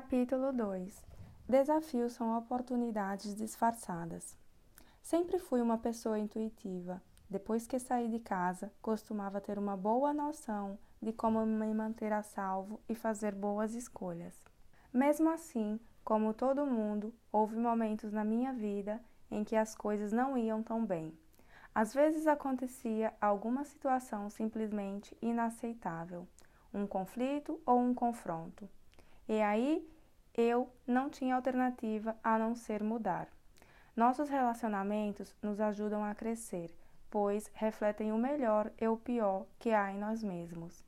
Capítulo 2. Desafios são oportunidades disfarçadas. Sempre fui uma pessoa intuitiva. Depois que saí de casa, costumava ter uma boa noção de como me manter a salvo e fazer boas escolhas. Mesmo assim, como todo mundo, houve momentos na minha vida em que as coisas não iam tão bem. Às vezes acontecia alguma situação simplesmente inaceitável, um conflito ou um confronto. E aí, eu não tinha alternativa a não ser mudar. Nossos relacionamentos nos ajudam a crescer, pois refletem o melhor e o pior que há em nós mesmos.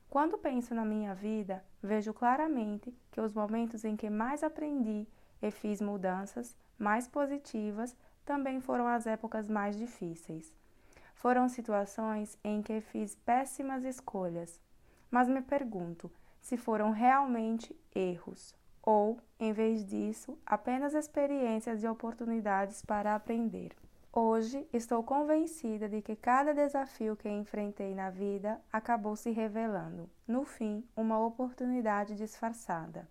Quando penso na minha vida, vejo claramente que os momentos em que mais aprendi e fiz mudanças mais positivas também foram as épocas mais difíceis. Foram situações em que fiz péssimas escolhas, mas me pergunto se foram realmente erros ou, em vez disso, apenas experiências e oportunidades para aprender. Hoje estou convencida de que cada desafio que enfrentei na vida acabou se revelando, no fim, uma oportunidade disfarçada,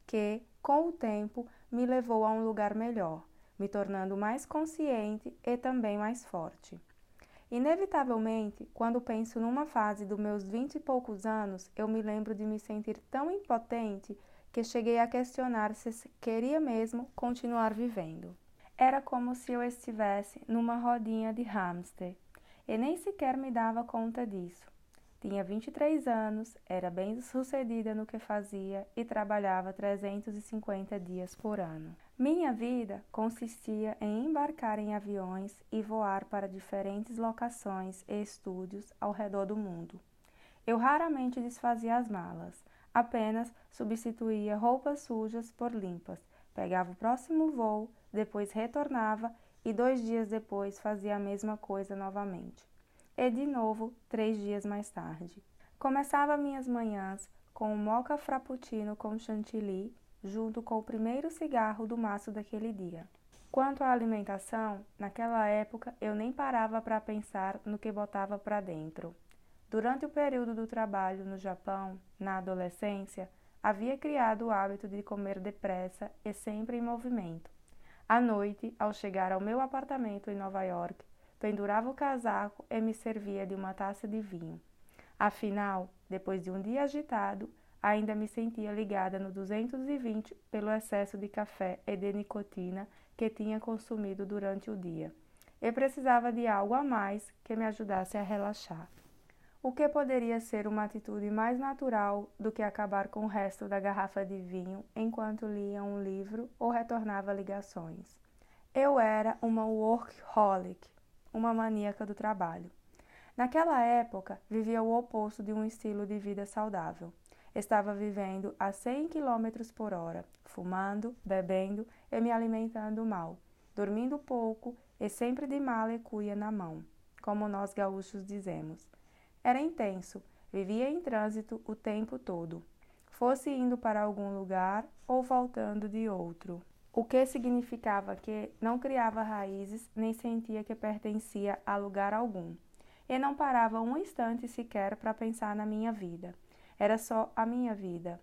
que, com o tempo, me levou a um lugar melhor, me tornando mais consciente e também mais forte. Inevitavelmente, quando penso numa fase dos meus 20 e poucos anos, eu me lembro de me sentir tão impotente que cheguei a questionar se queria mesmo continuar vivendo. Era como se eu estivesse numa rodinha de hamster e nem sequer me dava conta disso. Tinha 23 anos, era bem-sucedida no que fazia e trabalhava 350 dias por ano. Minha vida consistia em embarcar em aviões e voar para diferentes locações e estúdios ao redor do mundo. Eu raramente desfazia as malas, apenas substituía roupas sujas por limpas, pegava o próximo voo, depois retornava e 2 dias depois fazia a mesma coisa novamente. E de novo 3 dias mais tarde. Começava minhas manhãs com um moka frappuccino com chantilly, junto com o primeiro cigarro do maço daquele dia. Quanto à alimentação, naquela época eu nem parava para pensar no que botava para dentro. Durante o período do trabalho no Japão, na adolescência, havia criado o hábito de comer depressa e sempre em movimento. À noite, ao chegar ao meu apartamento em Nova York, pendurava o casaco e me servia de uma taça de vinho. Afinal, depois de um dia agitado, ainda me sentia ligada no 220 pelo excesso de café e de nicotina que tinha consumido durante o dia. E precisava de algo a mais que me ajudasse a relaxar. O que poderia ser uma atitude mais natural do que acabar com o resto da garrafa de vinho enquanto lia um livro ou retornava ligações? Eu era uma workaholic, uma maníaca do trabalho. Naquela época, vivia o oposto de um estilo de vida saudável. Estava vivendo a 100 km por hora, fumando, bebendo e me alimentando mal, dormindo pouco e sempre de mala e cuia na mão, como nós gaúchos dizemos. Era intenso, vivia em trânsito o tempo todo, fosse indo para algum lugar ou voltando de outro. O que significava que não criava raízes nem sentia que pertencia a lugar algum. E não parava um instante sequer para pensar na minha vida. Era só a minha vida.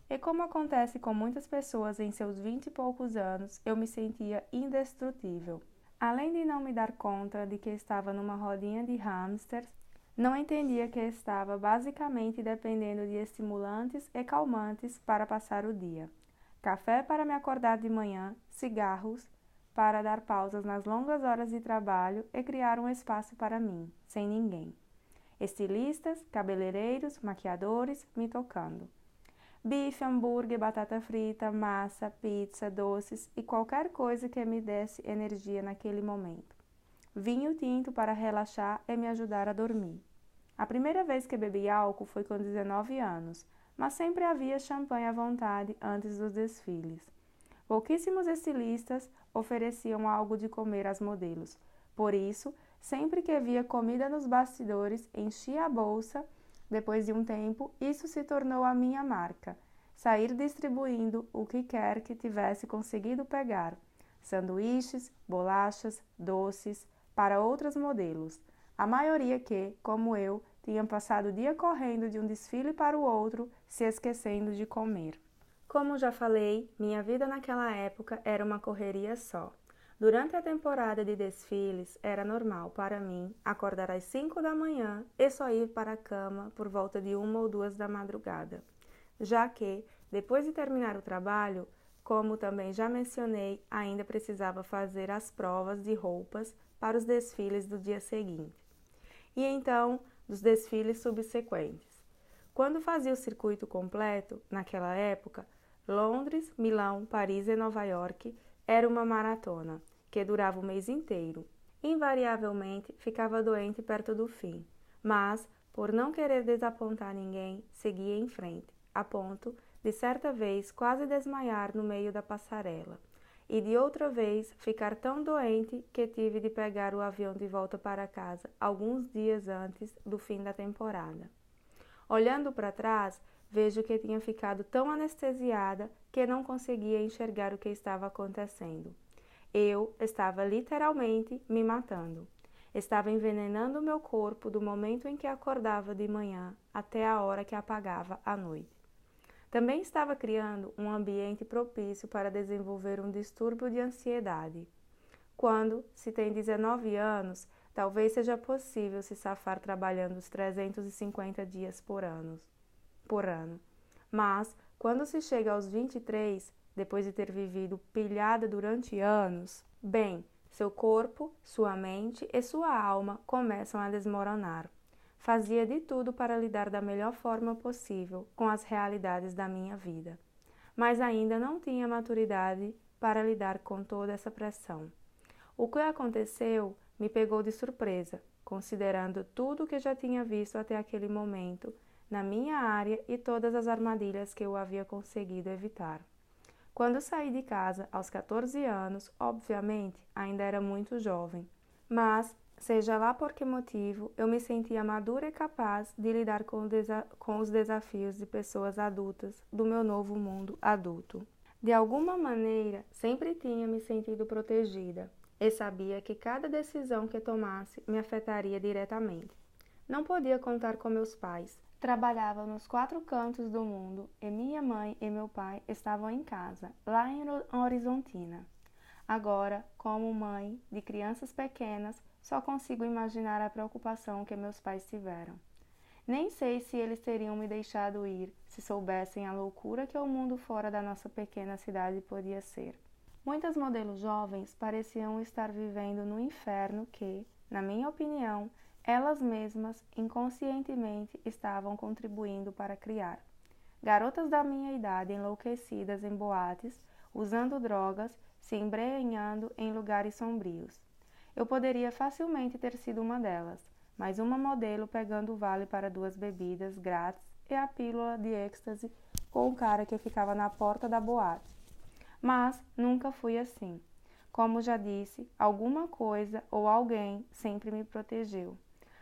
E como acontece com muitas pessoas em seus 20 e poucos anos, eu me sentia indestrutível. Além de não me dar conta de que estava numa rodinha de hamsters, não entendia que estava basicamente dependendo de estimulantes e calmantes para passar o dia. Café para me acordar de manhã, cigarros para dar pausas nas longas horas de trabalho e criar um espaço para mim, sem ninguém. Estilistas, cabeleireiros, maquiadores me tocando. Bife, hambúrguer, batata frita, massa, pizza, doces e qualquer coisa que me desse energia naquele momento. Vinho tinto para relaxar e me ajudar a dormir. A primeira vez que bebi álcool foi com 19 anos, mas sempre havia champanhe à vontade antes dos desfiles. Pouquíssimos estilistas ofereciam algo de comer às modelos. Por isso, sempre que via comida nos bastidores, enchia a bolsa. Depois de um tempo, isso se tornou a minha marca. Sair distribuindo o que quer que tivesse conseguido pegar. Sanduíches, bolachas, doces, para outros modelos. A maioria que, como eu, tinham passado o dia correndo de um desfile para o outro, se esquecendo de comer. Como já falei, minha vida naquela época era uma correria só. Durante a temporada de desfiles, era normal para mim acordar às 5 da manhã e só ir para a cama por volta de 1 ou 2 da madrugada, já que, depois de terminar o trabalho, como também já mencionei, ainda precisava fazer as provas de roupas para os desfiles do dia seguinte. E então, dos desfiles subsequentes. Quando fazia o circuito completo, naquela época, Londres, Milão, Paris e Nova York, era uma maratona, que durava o mês inteiro. Invariavelmente, ficava doente perto do fim, mas, por não querer desapontar ninguém, seguia em frente, a ponto de certa vez quase desmaiar no meio da passarela, e de outra vez ficar tão doente que tive de pegar o avião de volta para casa alguns dias antes do fim da temporada. Olhando para trás, vejo que tinha ficado tão anestesiada que não conseguia enxergar o que estava acontecendo. Eu estava literalmente me matando. Estava envenenando o meu corpo do momento em que acordava de manhã até a hora que apagava à noite. Também estava criando um ambiente propício para desenvolver um distúrbio de ansiedade. Quando se tem 19 anos, talvez seja possível se safar trabalhando os 350 dias por ano. Mas, quando se chega aos 23, depois de ter vivido pilhada durante anos, bem, seu corpo, sua mente e sua alma começam a desmoronar. Fazia de tudo para lidar da melhor forma possível com as realidades da minha vida, mas ainda não tinha maturidade para lidar com toda essa pressão. O que aconteceu me pegou de surpresa, considerando tudo o que já tinha visto até aquele momento na minha área e todas as armadilhas que eu havia conseguido evitar. Quando saí de casa aos 14 anos, obviamente ainda era muito jovem, mas, seja lá por que motivo, eu me sentia madura e capaz de lidar com os desafios de pessoas adultas do meu novo mundo adulto. De alguma maneira, sempre tinha me sentido protegida e sabia que cada decisão que tomasse me afetaria diretamente. Não podia contar com meus pais. Trabalhava nos 4 cantos do mundo e minha mãe e meu pai estavam em casa, lá em Horizontina. Agora, como mãe de crianças pequenas, só consigo imaginar a preocupação que meus pais tiveram. Nem sei se eles teriam me deixado ir se soubessem a loucura que o mundo fora da nossa pequena cidade podia ser. Muitas modelos jovens pareciam estar vivendo no inferno que, na minha opinião, elas mesmas inconscientemente estavam contribuindo para criar. Garotas da minha idade enlouquecidas em boates, usando drogas, se embrenhando em lugares sombrios. Eu poderia facilmente ter sido uma delas, mas uma modelo pegando o vale para 2 bebidas grátis e a pílula de êxtase com o cara que ficava na porta da boate. Mas nunca fui assim. Como já disse, alguma coisa ou alguém sempre me protegeu.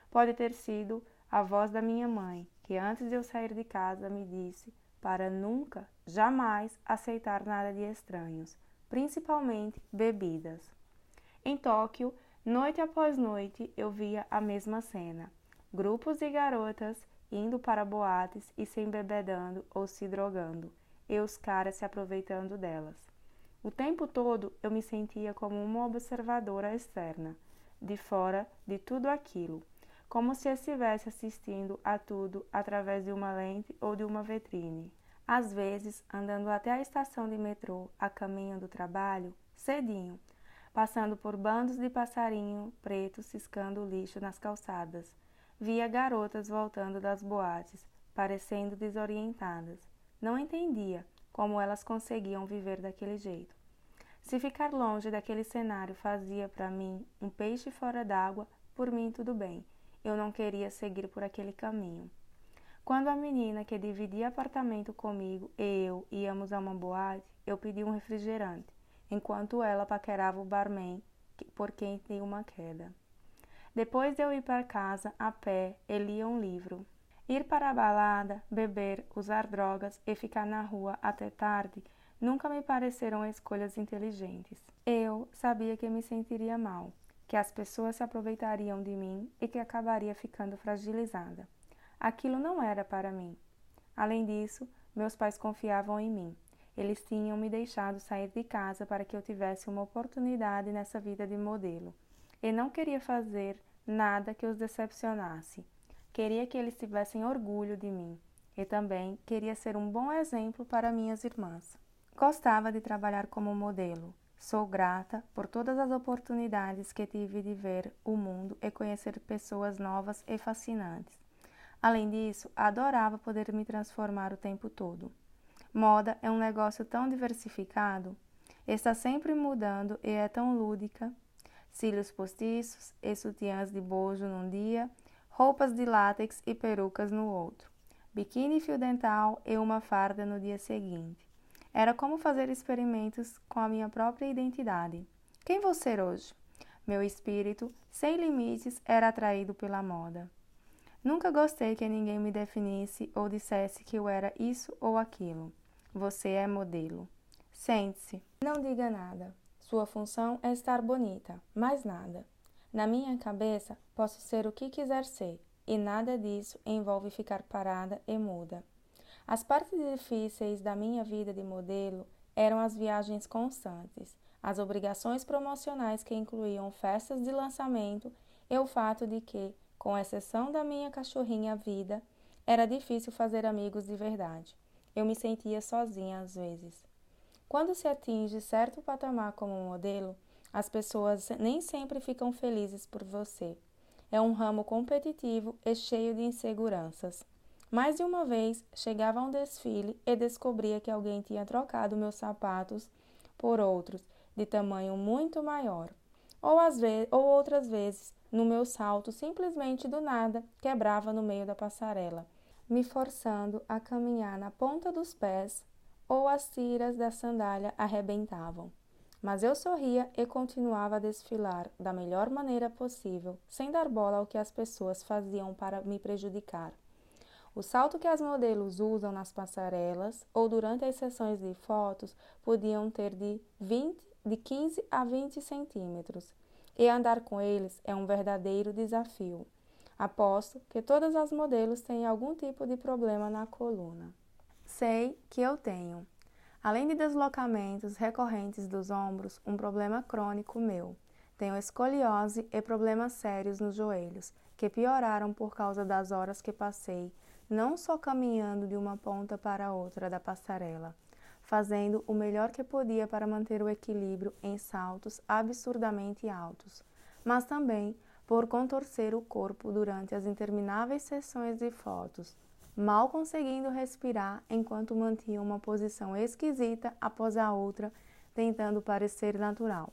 Pode ter sido a voz da minha mãe, que antes de eu sair de casa me disse para nunca, jamais aceitar nada de estranhos, principalmente bebidas. Em Tóquio, noite após noite, eu via a mesma cena. Grupos de garotas indo para boates e se embebedando ou se drogando, e os caras se aproveitando delas. O tempo todo eu me sentia como uma observadora externa, de fora de tudo aquilo, como se estivesse assistindo a tudo através de uma lente ou de uma vitrine. Às vezes, andando até a estação de metrô a caminho do trabalho, cedinho, passando por bandos de passarinho preto ciscando lixo nas calçadas, via garotas voltando das boates, parecendo desorientadas. Não entendia como elas conseguiam viver daquele jeito. Se ficar longe daquele cenário fazia para mim um peixe fora d'água, por mim tudo bem. Eu não queria seguir por aquele caminho. Quando a menina que dividia apartamento comigo e eu íamos a uma boate, eu pedi um refrigerante, enquanto ela paquerava o barman por quem tinha uma queda. Depois de eu ir para casa a pé e lia um livro. Ir para a balada, beber, usar drogas e ficar na rua até tarde nunca me pareceram escolhas inteligentes. Eu sabia que me sentiria mal, que as pessoas se aproveitariam de mim e que acabaria ficando fragilizada. Aquilo não era para mim. Além disso, meus pais confiavam em mim. Eles tinham me deixado sair de casa para que eu tivesse uma oportunidade nessa vida de modelo. E não queria fazer nada que os decepcionasse. Queria que eles tivessem orgulho de mim. E também queria ser um bom exemplo para minhas irmãs. Gostava de trabalhar como modelo. Sou grata por todas as oportunidades que tive de ver o mundo e conhecer pessoas novas e fascinantes. Além disso, adorava poder me transformar o tempo todo. Moda é um negócio tão diversificado, está sempre mudando e é tão lúdica. Cílios postiços e sutiãs de bojo num dia, roupas de látex e perucas no outro, biquíni e fio dental e uma farda no dia seguinte. Era como fazer experimentos com a minha própria identidade. Quem vou ser hoje? Meu espírito, sem limites, era atraído pela moda. Nunca gostei que ninguém me definisse ou dissesse que eu era isso ou aquilo. Você é modelo. Sente-se. Não diga nada. Sua função é estar bonita, mais nada. Na minha cabeça, posso ser o que quiser ser, e nada disso envolve ficar parada e muda. As partes difíceis da minha vida de modelo eram as viagens constantes, as obrigações promocionais que incluíam festas de lançamento e o fato de que, com exceção da minha cachorrinha Vida, era difícil fazer amigos de verdade. Eu me sentia sozinha às vezes. Quando se atinge certo patamar como modelo, as pessoas nem sempre ficam felizes por você. É um ramo competitivo e cheio de inseguranças. Mais de uma vez, chegava a um desfile e descobria que alguém tinha trocado meus sapatos por outros, de tamanho muito maior. Ou outras vezes, no meu salto, simplesmente do nada, quebrava no meio da passarela, me forçando a caminhar na ponta dos pés, ou as tiras da sandália arrebentavam. Mas eu sorria e continuava a desfilar da melhor maneira possível, sem dar bola ao que as pessoas faziam para me prejudicar. O salto que as modelos usam nas passarelas ou durante as sessões de fotos podiam ter de 15 a 20 centímetros, e andar com eles é um verdadeiro desafio. Aposto que todas as modelos têm algum tipo de problema na coluna. Sei que eu tenho. Além de deslocamentos recorrentes dos ombros, um problema crônico meu. Tenho escoliose e problemas sérios nos joelhos, que pioraram por causa das horas que passei, não só caminhando de uma ponta para a outra da passarela, fazendo o melhor que podia para manter o equilíbrio em saltos absurdamente altos, mas também por contorcer o corpo durante as intermináveis sessões de fotos, mal conseguindo respirar enquanto mantinha uma posição esquisita após a outra, tentando parecer natural.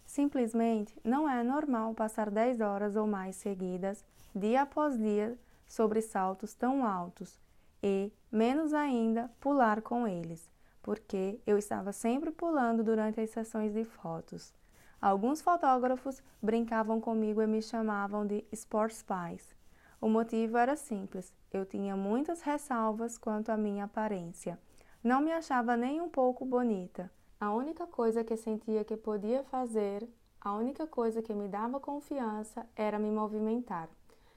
Simplesmente não é normal passar 10 horas ou mais seguidas, dia após dia, sobre saltos tão altos e, menos ainda, pular com eles, porque eu estava sempre pulando durante as sessões de fotos. Alguns fotógrafos brincavam comigo e me chamavam de Sports Spies. O motivo era simples, eu tinha muitas ressalvas quanto à minha aparência. Não me achava nem um pouco bonita. A única coisa que sentia que podia fazer, a única coisa que me dava confiança era me movimentar.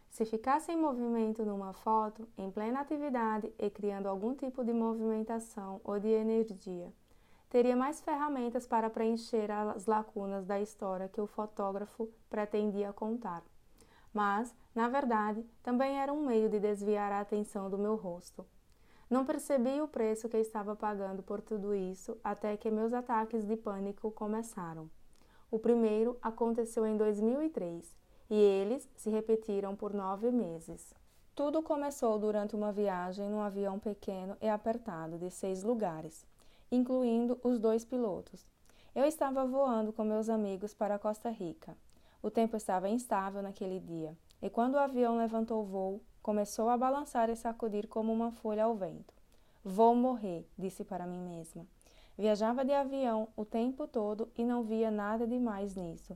Se ficasse em movimento numa foto, em plena atividade e criando algum tipo de movimentação ou de energia, teria mais ferramentas para preencher as lacunas da história que o fotógrafo pretendia contar. Mas, na verdade, também era um meio de desviar a atenção do meu rosto. Não percebi o preço que estava pagando por tudo isso até que meus ataques de pânico começaram. O primeiro aconteceu em 2003 e eles se repetiram por 9 meses. Tudo começou durante uma viagem num avião pequeno e apertado de 6 lugares, incluindo os 2 pilotos. Eu estava voando com meus amigos para Costa Rica. O tempo estava instável naquele dia, e quando o avião levantou voo, começou a balançar e sacudir como uma folha ao vento. Vou morrer, disse para mim mesma. Viajava de avião o tempo todo e não via nada demais nisso.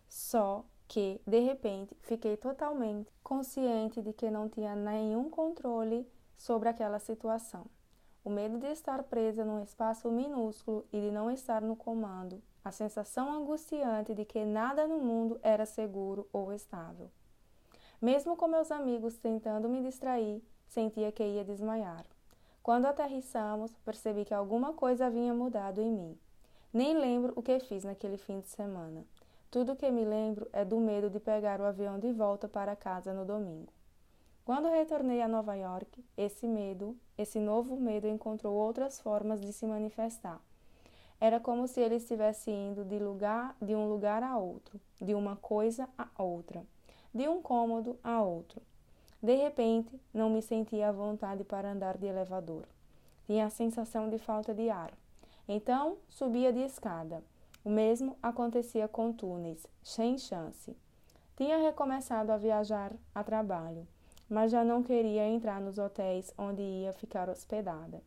Só que, de repente, fiquei totalmente consciente de que não tinha nenhum controle sobre aquela situação. O medo de estar presa num espaço minúsculo e de não estar no comando, a sensação angustiante de que nada no mundo era seguro ou estável. Mesmo com meus amigos tentando me distrair, sentia que ia desmaiar. Quando aterrissamos, percebi que alguma coisa havia mudado em mim. Nem lembro o que fiz naquele fim de semana. Tudo o que me lembro é do medo de pegar o avião de volta para casa no domingo. Quando retornei a Nova York, esse novo medo encontrou outras formas de se manifestar. Era como se ele estivesse indo de um lugar a outro, de uma coisa a outra, de um cômodo a outro. De repente, não me sentia à vontade para andar de elevador. Tinha a sensação de falta de ar. Então, subia de escada. O mesmo acontecia com túneis, sem chance. Tinha recomeçado a viajar a trabalho, mas já não queria entrar nos hotéis onde ia ficar hospedada.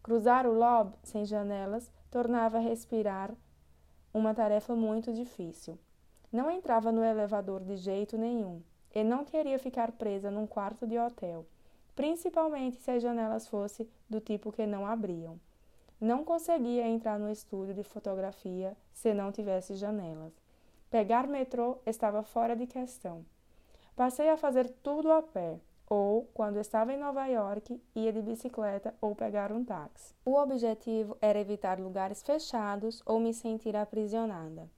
Cruzar o lob sem janelas tornava respirar uma tarefa muito difícil. Não entrava no elevador de jeito nenhum e não queria ficar presa num quarto de hotel, principalmente se as janelas fossem do tipo que não abriam. Não conseguia entrar no estúdio de fotografia se não tivesse janelas. Pegar metrô estava fora de questão. Passei a fazer tudo a pé, ou, quando estava em Nova York, ia de bicicleta ou pegar um táxi. O objetivo era evitar lugares fechados ou me sentir aprisionada.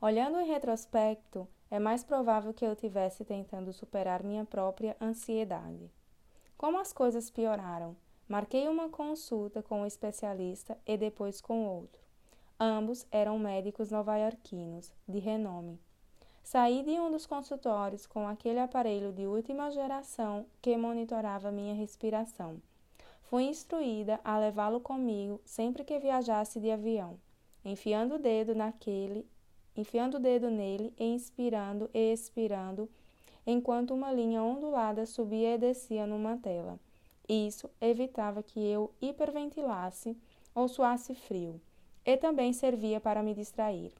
Olhando em retrospecto, é mais provável que eu estivesse tentando superar minha própria ansiedade. Como as coisas pioraram, marquei uma consulta com um especialista e depois com outro. Ambos eram médicos nova-iorquinos, de renome. Saí de um dos consultórios com aquele aparelho de última geração que monitorava minha respiração. Fui instruída a levá-lo comigo sempre que viajasse de avião, enfiando o dedo nele e inspirando e expirando, enquanto uma linha ondulada subia e descia numa tela. Isso evitava que eu hiperventilasse ou suasse frio, e também servia para me distrair.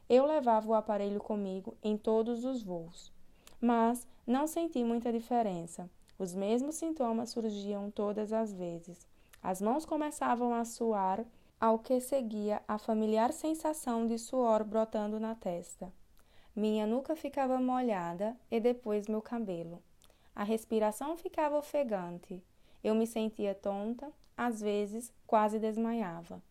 Eu levava o aparelho comigo em todos os voos, mas não senti muita diferença. Os mesmos sintomas surgiam todas as vezes. As mãos começavam a suar, ao que seguia a familiar sensação de suor brotando na testa. Minha nuca ficava molhada e depois meu cabelo. A respiração ficava ofegante. Eu me sentia tonta, às vezes quase desmaiava.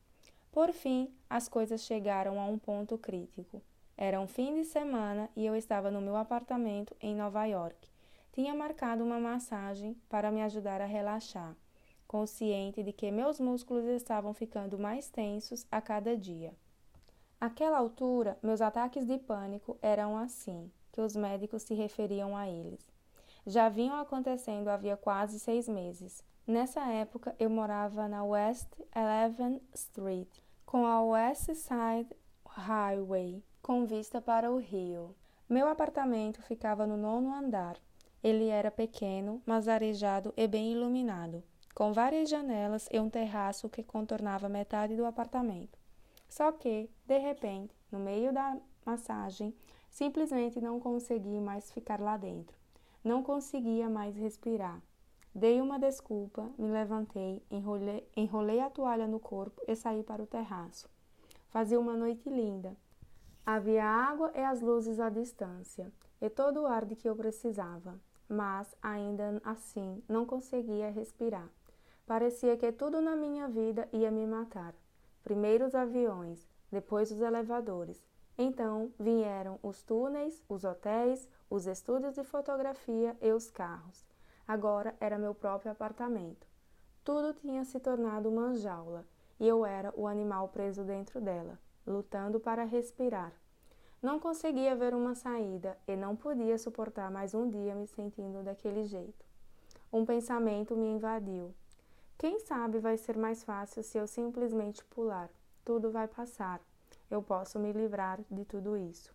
Por fim, as coisas chegaram a um ponto crítico. Era um fim de semana e eu estava no meu apartamento em Nova York. Tinha marcado uma massagem para me ajudar a relaxar, consciente de que meus músculos estavam ficando mais tensos a cada dia. Àquela altura, meus ataques de pânico eram assim, que os médicos se referiam a eles. Já vinham acontecendo havia quase 6 meses. Nessa época, eu morava na West 11th Street, com a West Side Highway, com vista para o rio. Meu apartamento ficava no 9º andar. Ele era pequeno, mas arejado e bem iluminado, com várias janelas e um terraço que contornava metade do apartamento. Só que, de repente, no meio da massagem, simplesmente não consegui mais ficar lá dentro. Não conseguia mais respirar. Dei uma desculpa, me levantei, enrolei a toalha no corpo e saí para o terraço. Fazia uma noite linda. Havia água e as luzes à distância, e todo o ar de que eu precisava, mas, ainda assim, não conseguia respirar. Parecia que tudo na minha vida ia me matar. Primeiro os aviões, depois os elevadores. Então vieram os túneis, os hotéis, os estúdios de fotografia e os carros. Agora era meu próprio apartamento. Tudo tinha se tornado uma jaula, e eu era o animal preso dentro dela, lutando para respirar. Não conseguia ver uma saída e não podia suportar mais um dia me sentindo daquele jeito. Um pensamento me invadiu. Quem sabe vai ser mais fácil se eu simplesmente pular. Tudo vai passar. Eu posso me livrar de tudo isso.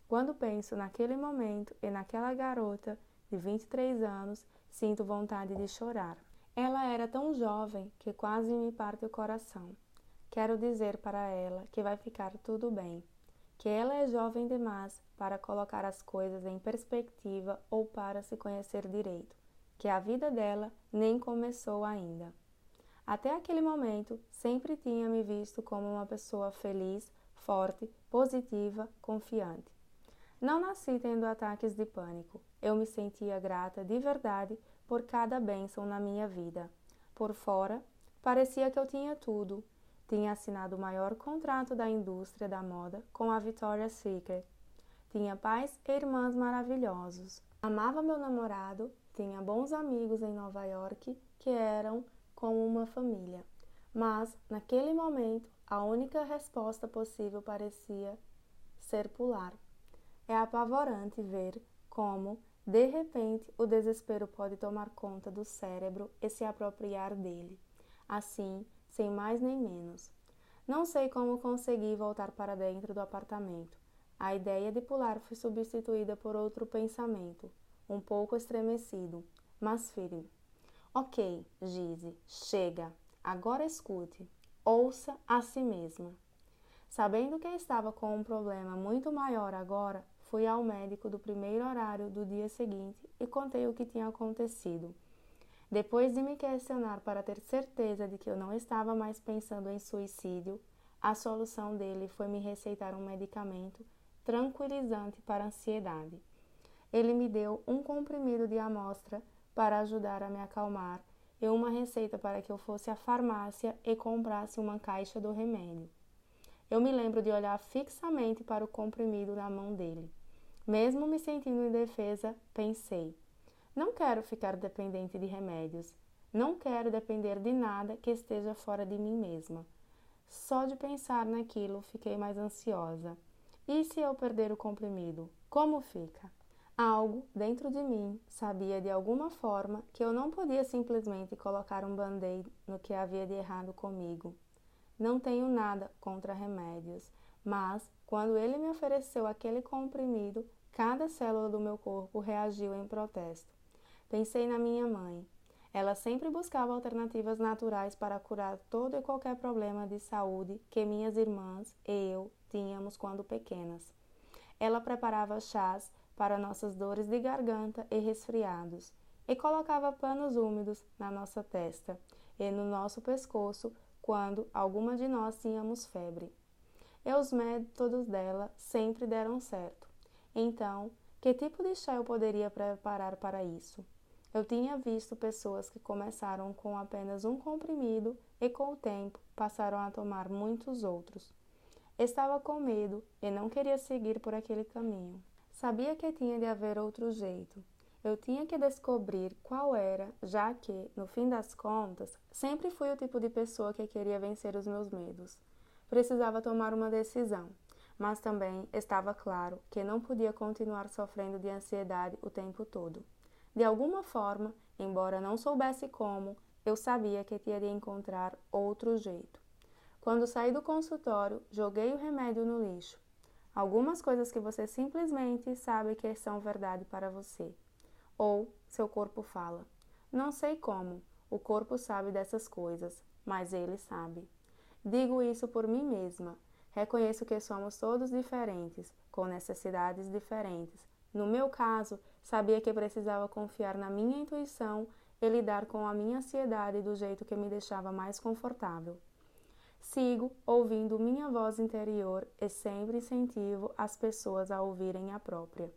Quando penso naquele momento e naquela garota de 23 anos, sinto vontade de chorar. Ela era tão jovem que quase me parte o coração. Quero dizer para ela que vai ficar tudo bem, que ela é jovem demais para colocar as coisas em perspectiva ou para se conhecer direito, que a vida dela nem começou ainda. Até aquele momento, sempre tinha me visto como uma pessoa feliz, forte, positiva, confiante. Não nasci tendo ataques de pânico. Eu me sentia grata de verdade por cada bênção na minha vida. Por fora, parecia que eu tinha tudo. Tinha assinado o maior contrato da indústria da moda com a Victoria's Secret. Tinha pais e irmãs maravilhosos. Amava meu namorado, tinha bons amigos em Nova York que eram como uma família. Mas, naquele momento, a única resposta possível parecia ser pular. É apavorante ver como, de repente, o desespero pode tomar conta do cérebro e se apropriar dele. Assim, sem mais nem menos. Não sei como consegui voltar para dentro do apartamento. A ideia de pular foi substituída por outro pensamento, um pouco estremecido, mas firme. Ok, Gise, chega. Agora escute. Ouça a si mesma. Sabendo que estava com um problema muito maior agora, fui ao médico do primeiro horário do dia seguinte e contei o que tinha acontecido. Depois de me questionar para ter certeza de que eu não estava mais pensando em suicídio, a solução dele foi me receitar um medicamento tranquilizante para a ansiedade. Ele me deu um comprimido de amostra para ajudar a me acalmar e uma receita para que eu fosse à farmácia e comprasse uma caixa do remédio. Eu me lembro de olhar fixamente para o comprimido na mão dele. Mesmo me sentindo indefesa, pensei: não quero ficar dependente de remédios. Não quero depender de nada que esteja fora de mim mesma. Só de pensar naquilo, fiquei mais ansiosa. E se eu perder o comprimido? Como fica? Algo dentro de mim sabia de alguma forma que eu não podia simplesmente colocar um band-aid no que havia de errado comigo. Não tenho nada contra remédios, mas quando ele me ofereceu aquele comprimido, cada célula do meu corpo reagiu em protesto. Pensei na minha mãe. Ela sempre buscava alternativas naturais para curar todo e qualquer problema de saúde que minhas irmãs e eu tínhamos quando pequenas. Ela preparava chás para nossas dores de garganta e resfriados e colocava panos úmidos na nossa testa e no nosso pescoço quando alguma de nós tínhamos febre. E os métodos dela sempre deram certo. Então, que tipo de chá eu poderia preparar para isso? Eu tinha visto pessoas que começaram com apenas um comprimido e, com o tempo, passaram a tomar muitos outros. Estava com medo e não queria seguir por aquele caminho. Sabia que tinha de haver outro jeito. Eu tinha que descobrir qual era, já que, no fim das contas, sempre fui o tipo de pessoa que queria vencer os meus medos. Precisava tomar uma decisão, mas também estava claro que não podia continuar sofrendo de ansiedade o tempo todo. De alguma forma, embora não soubesse como, eu sabia que tinha de encontrar outro jeito. Quando saí do consultório, joguei o remédio no lixo. Algumas coisas que você simplesmente sabe que são verdade para você. Ou seu corpo fala. Não sei como, o corpo sabe dessas coisas, mas ele sabe. Digo isso por mim mesma. Reconheço que somos todos diferentes, com necessidades diferentes. No meu caso, sabia que precisava confiar na minha intuição e lidar com a minha ansiedade do jeito que me deixava mais confortável. Sigo ouvindo minha voz interior e sempre incentivo as pessoas a ouvirem a própria.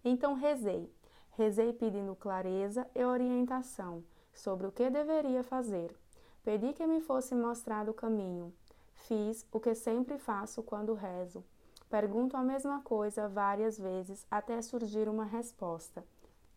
Então rezei. Rezei pedindo clareza e orientação sobre o que deveria fazer. Pedi que me fosse mostrado o caminho. Fiz o que sempre faço quando rezo. Pergunto a mesma coisa várias vezes até surgir uma resposta.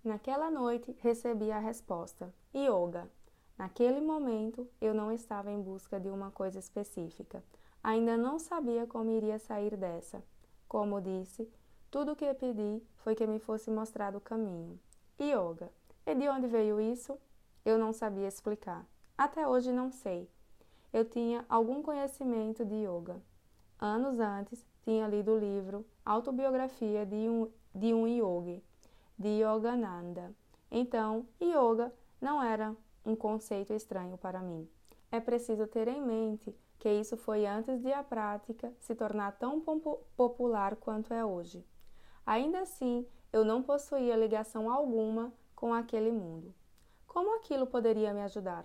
Naquela noite recebi a resposta: yoga. Naquele momento eu não estava em busca de uma coisa específica. Ainda não sabia como iria sair dessa. Como disse, tudo o que pedi foi que me fosse mostrado o caminho. Yoga. E de onde veio isso? Eu não sabia explicar. Até hoje não sei. Eu tinha algum conhecimento de yoga. Anos antes, tinha lido o livro Autobiografia de um Yogi, de Yogananda. Então, yoga não era um conceito estranho para mim. É preciso ter em mente que isso foi antes de a prática se tornar tão popular quanto é hoje. Ainda assim, eu não possuía ligação alguma com aquele mundo. Como aquilo poderia me ajudar?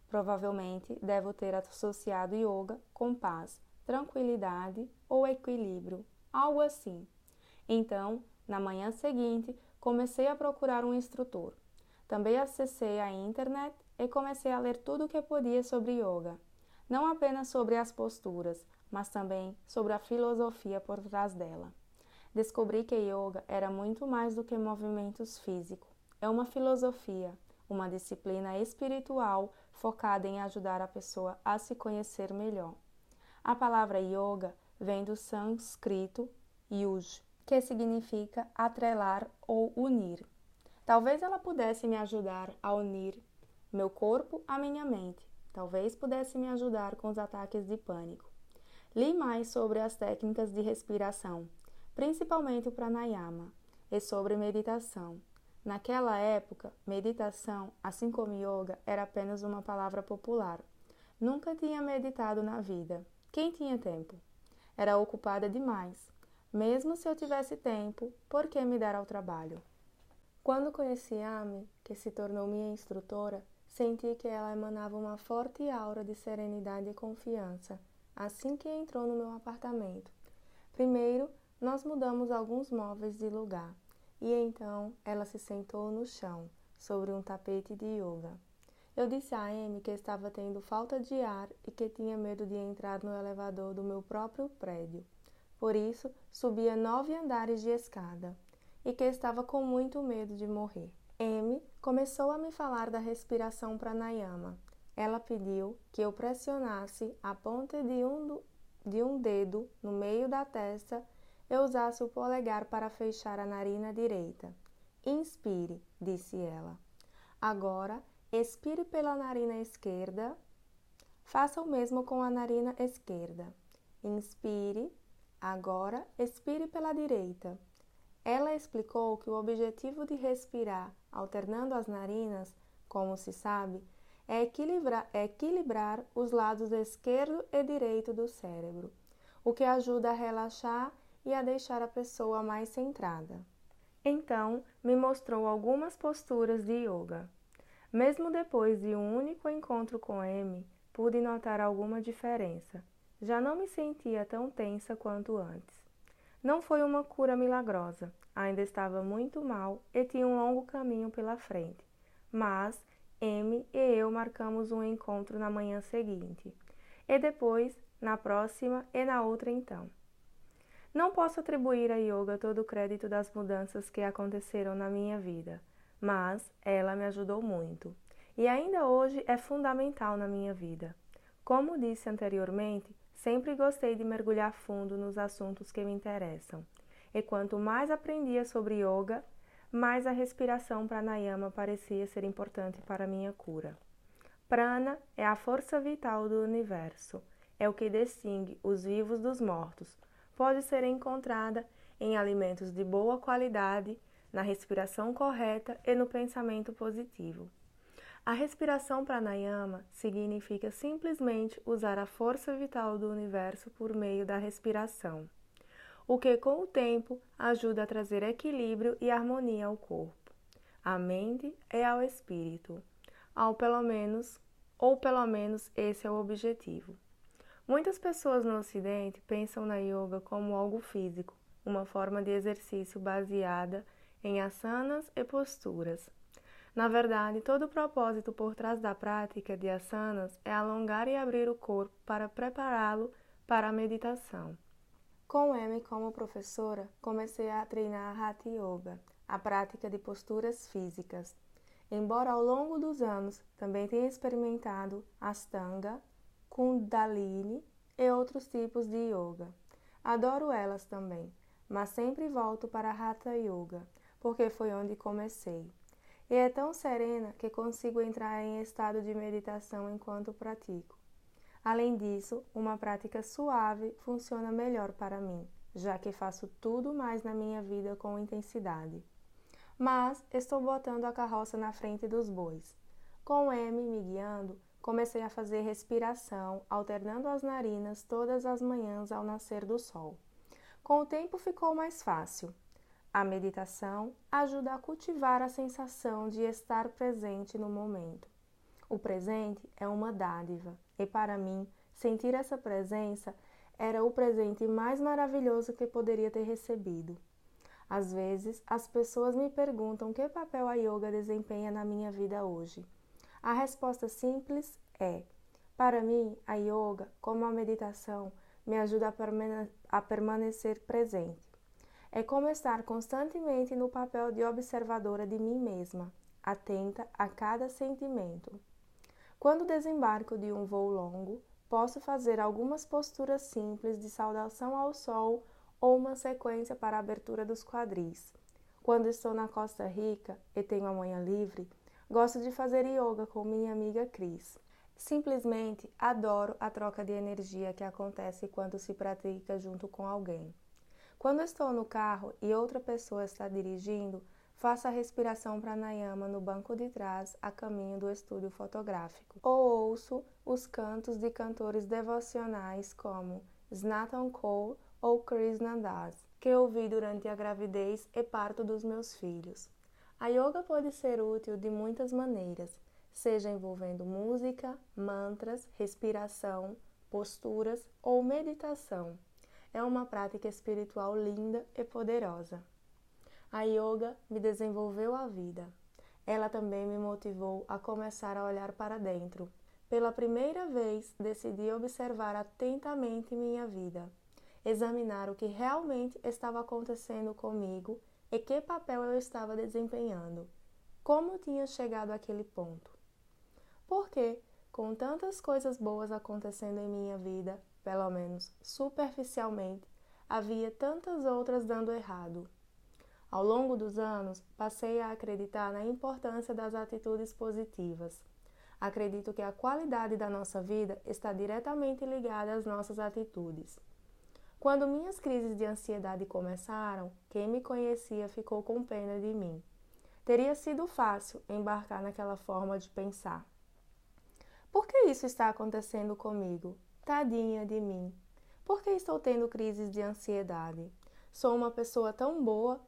Provavelmente devo ter associado yoga com paz, tranquilidade ou equilíbrio, algo assim. Então, na manhã seguinte, comecei a procurar um instrutor. Também acessei a internet e comecei a ler tudo o que podia sobre yoga. Não apenas sobre as posturas, mas também sobre a filosofia por trás dela. Descobri que yoga era muito mais do que movimentos físicos. É uma filosofia, uma disciplina espiritual focada em ajudar a pessoa a se conhecer melhor. A palavra yoga vem do sânscrito yuj, que significa atrelar ou unir. Talvez ela pudesse me ajudar a unir meu corpo à minha mente. Talvez pudesse me ajudar com os ataques de pânico. Li mais sobre as técnicas de respiração, principalmente o pranayama, e sobre meditação. Naquela época, meditação, assim como yoga, era apenas uma palavra popular. Nunca tinha meditado na vida. Quem tinha tempo? Era ocupada demais. Mesmo se eu tivesse tempo, por que me dar ao trabalho? Quando conheci Amy, que se tornou minha instrutora, senti que ela emanava uma forte aura de serenidade e confiança, assim que entrou no meu apartamento. Primeiro, nós mudamos alguns móveis de lugar, e então ela se sentou no chão, sobre um tapete de yoga. Eu disse a Amy que estava tendo falta de ar e que tinha medo de entrar no elevador do meu próprio prédio. Por isso, subia 9 andares de escada e que estava com muito medo de morrer. Amy começou a me falar da respiração pranayama. Ela pediu que eu pressionasse a ponta de um dedo no meio da testa e usasse o polegar para fechar a narina direita. Inspire, disse ela. Agora, expire pela narina esquerda. Faça o mesmo com a narina esquerda. Inspire. Agora, expire pela direita. Ela explicou que o objetivo de respirar alternando as narinas, como se sabe, é equilibrar os lados esquerdo e direito do cérebro, o que ajuda a relaxar e a deixar a pessoa mais centrada. Então, me mostrou algumas posturas de yoga. Mesmo depois de um único encontro com Amy, pude notar alguma diferença. Já não me sentia tão tensa quanto antes. Não foi uma cura milagrosa, ainda estava muito mal e tinha um longo caminho pela frente. Mas Amy e eu marcamos um encontro na manhã seguinte, e depois, na próxima e na outra então. Não posso atribuir a yoga todo o crédito das mudanças que aconteceram na minha vida, mas ela me ajudou muito, e ainda hoje é fundamental na minha vida. Como disse anteriormente, sempre gostei de mergulhar fundo nos assuntos que me interessam. E quanto mais aprendia sobre yoga, mais a respiração pranayama parecia ser importante para minha cura. Prana é a força vital do universo. É o que distingue os vivos dos mortos. Pode ser encontrada em alimentos de boa qualidade, na respiração correta e no pensamento positivo. A respiração pranayama significa simplesmente usar a força vital do universo por meio da respiração, o que com o tempo ajuda a trazer equilíbrio e harmonia ao corpo, à mente e ao espírito, ou pelo menos esse é o objetivo. Muitas pessoas no Ocidente pensam na yoga como algo físico, uma forma de exercício baseada em asanas e posturas. Na verdade, todo o propósito por trás da prática de asanas é alongar e abrir o corpo para prepará-lo para a meditação. Com Amy como professora, comecei a treinar a Hatha Yoga, a prática de posturas físicas. Embora ao longo dos anos também tenha experimentado Ashtanga, Kundalini e outros tipos de yoga. Adoro elas também, mas sempre volto para a Hatha Yoga, porque foi onde comecei. E é tão serena que consigo entrar em estado de meditação enquanto pratico. Além disso, uma prática suave funciona melhor para mim, já que faço tudo mais na minha vida com intensidade. Mas estou botando a carroça na frente dos bois. Com Amy me guiando, comecei a fazer respiração, alternando as narinas todas as manhãs ao nascer do sol. Com o tempo ficou mais fácil. A meditação ajuda a cultivar a sensação de estar presente no momento. O presente é uma dádiva e, para mim, sentir essa presença era o presente mais maravilhoso que poderia ter recebido. Às vezes, as pessoas me perguntam que papel a yoga desempenha na minha vida hoje. A resposta simples é: para mim, a yoga, como a meditação, me ajuda a permanecer presente. É como estar constantemente no papel de observadora de mim mesma, atenta a cada sentimento. Quando desembarco de um voo longo, posso fazer algumas posturas simples de saudação ao sol ou uma sequência para a abertura dos quadris. Quando estou na Costa Rica e tenho a manhã livre, gosto de fazer yoga com minha amiga Cris. Simplesmente adoro a troca de energia que acontece quando se pratica junto com alguém. Quando estou no carro e outra pessoa está dirigindo, faço a respiração pranayama no banco de trás a caminho do estúdio fotográfico. Ou ouço os cantos de cantores devocionais como Snatan Kaur ou Krishna Das, que ouvi durante a gravidez e parto dos meus filhos. A yoga pode ser útil de muitas maneiras, seja envolvendo música, mantras, respiração, posturas ou meditação. É uma prática espiritual linda e poderosa. A yoga me desenvolveu a vida. Ela também me motivou a começar a olhar para dentro. Pela primeira vez, decidi observar atentamente minha vida, examinar o que realmente estava acontecendo comigo e que papel eu estava desempenhando. Como tinha chegado àquele ponto? Porque, com tantas coisas boas acontecendo em minha vida, pelo menos superficialmente, havia tantas outras dando errado. Ao longo dos anos, passei a acreditar na importância das atitudes positivas. Acredito que a qualidade da nossa vida está diretamente ligada às nossas atitudes. Quando minhas crises de ansiedade começaram, quem me conhecia ficou com pena de mim. Teria sido fácil embarcar naquela forma de pensar. Por que isso está acontecendo comigo? Tadinha de mim. Por que estou tendo crises de ansiedade? Sou uma pessoa tão boa?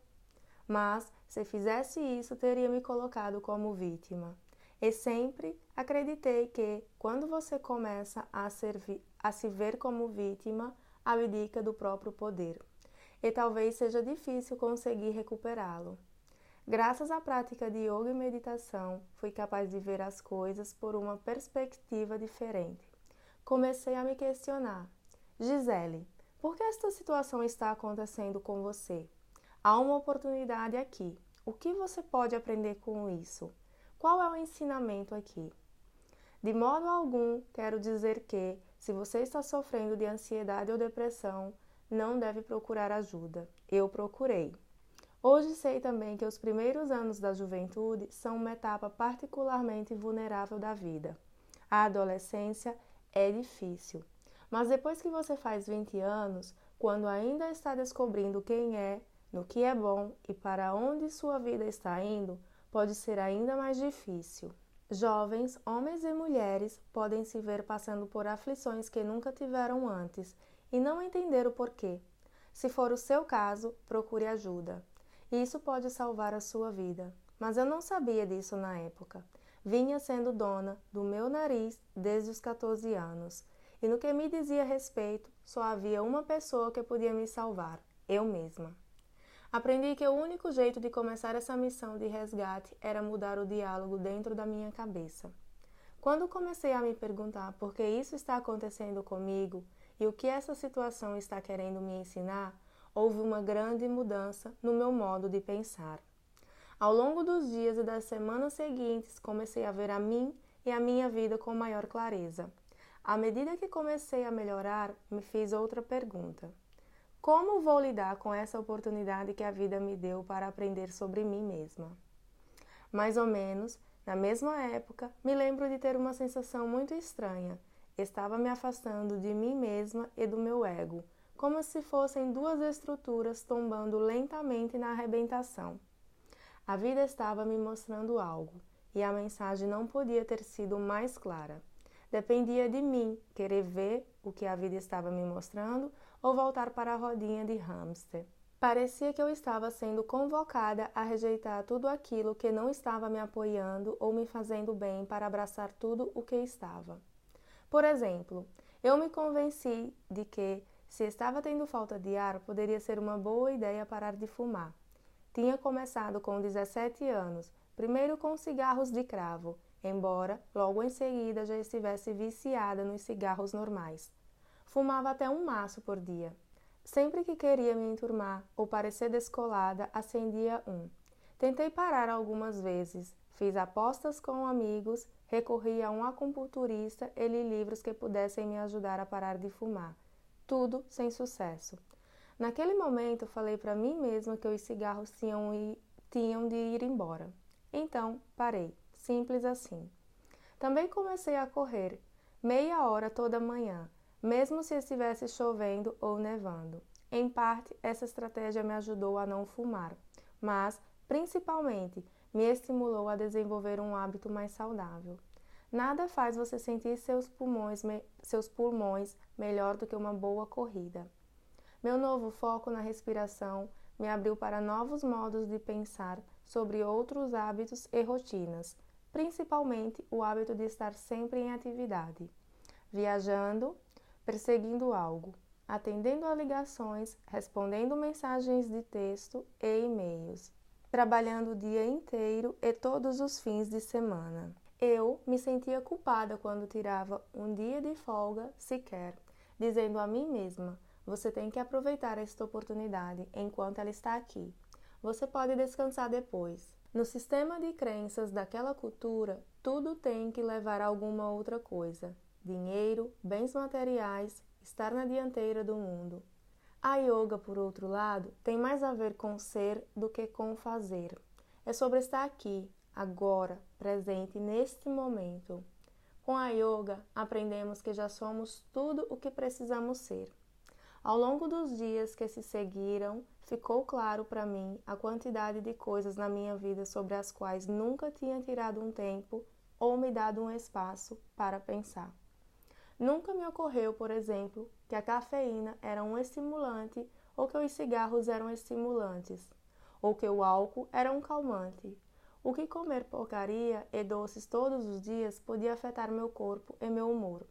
Mas, se fizesse isso, teria me colocado como vítima. E sempre acreditei que, quando você começa a se ver como vítima, abdica do próprio poder. E talvez seja difícil conseguir recuperá-lo. Graças à prática de yoga e meditação, fui capaz de ver as coisas por uma perspectiva diferente. Comecei a me questionar: Gisele, por que esta situação está acontecendo com você? Há uma oportunidade aqui. O que você pode aprender com isso? Qual é o ensinamento aqui? De modo algum, quero dizer que, se você está sofrendo de ansiedade ou depressão, não deve procurar ajuda. Eu procurei. Hoje sei também que os primeiros anos da juventude são uma etapa particularmente vulnerável da vida. A adolescência é difícil, mas depois que você faz 20 anos, quando ainda está descobrindo quem é, no que é bom e para onde sua vida está indo, pode ser ainda mais difícil. Jovens, homens e mulheres podem se ver passando por aflições que nunca tiveram antes e não entender o porquê. Se for o seu caso, procure ajuda. Isso pode salvar a sua vida, mas eu não sabia disso na época. Vinha sendo dona do meu nariz desde os 14 anos, e no que me dizia respeito, só havia uma pessoa que podia me salvar, eu mesma. Aprendi que o único jeito de começar essa missão de resgate era mudar o diálogo dentro da minha cabeça. Quando comecei a me perguntar por que isso está acontecendo comigo e o que essa situação está querendo me ensinar, houve uma grande mudança no meu modo de pensar. Ao longo dos dias e das semanas seguintes, comecei a ver a mim e a minha vida com maior clareza. À medida que comecei a melhorar, me fiz outra pergunta: como vou lidar com essa oportunidade que a vida me deu para aprender sobre mim mesma? Mais ou menos, na mesma época, me lembro de ter uma sensação muito estranha. Estava me afastando de mim mesma e do meu ego, como se fossem duas estruturas tombando lentamente na arrebentação. A vida estava me mostrando algo, e a mensagem não podia ter sido mais clara. Dependia de mim querer ver o que a vida estava me mostrando ou voltar para a rodinha de hamster. Parecia que eu estava sendo convocada a rejeitar tudo aquilo que não estava me apoiando ou me fazendo bem para abraçar tudo o que estava. Por exemplo, eu me convenci de que, se estava tendo falta de ar, poderia ser uma boa ideia parar de fumar. Tinha começado com 17 anos, primeiro com cigarros de cravo, embora logo em seguida já estivesse viciada nos cigarros normais. Fumava até um maço por dia. Sempre que queria me enturmar ou parecer descolada, acendia um. Tentei parar algumas vezes, fiz apostas com amigos, recorri a um acupunturista e li livros que pudessem me ajudar a parar de fumar. Tudo sem sucesso. Naquele momento, falei para mim mesma que os cigarros tinham de ir embora. Então, parei. Simples assim. Também comecei a correr, meia hora toda manhã, mesmo se estivesse chovendo ou nevando. Em parte, essa estratégia me ajudou a não fumar, mas, principalmente, me estimulou a desenvolver um hábito mais saudável. Nada faz você sentir seus pulmões melhor do que uma boa corrida. Meu novo foco na respiração me abriu para novos modos de pensar sobre outros hábitos e rotinas, principalmente o hábito de estar sempre em atividade, viajando, perseguindo algo, atendendo a ligações, respondendo mensagens de texto e e-mails, trabalhando o dia inteiro e todos os fins de semana. Eu me sentia culpada quando tirava um dia de folga sequer, dizendo a mim mesma: você tem que aproveitar esta oportunidade enquanto ela está aqui. Você pode descansar depois. No sistema de crenças daquela cultura, tudo tem que levar a alguma outra coisa. Dinheiro, bens materiais, estar na dianteira do mundo. A yoga, por outro lado, tem mais a ver com ser do que com fazer. É sobre estar aqui, agora, presente, neste momento. Com a yoga, aprendemos que já somos tudo o que precisamos ser. Ao longo dos dias que se seguiram, ficou claro para mim a quantidade de coisas na minha vida sobre as quais nunca tinha tirado um tempo ou me dado um espaço para pensar. Nunca me ocorreu, por exemplo, que a cafeína era um estimulante ou que os cigarros eram estimulantes, ou que o álcool era um calmante. O que comer porcaria e doces todos os dias podia afetar meu corpo e meu humor.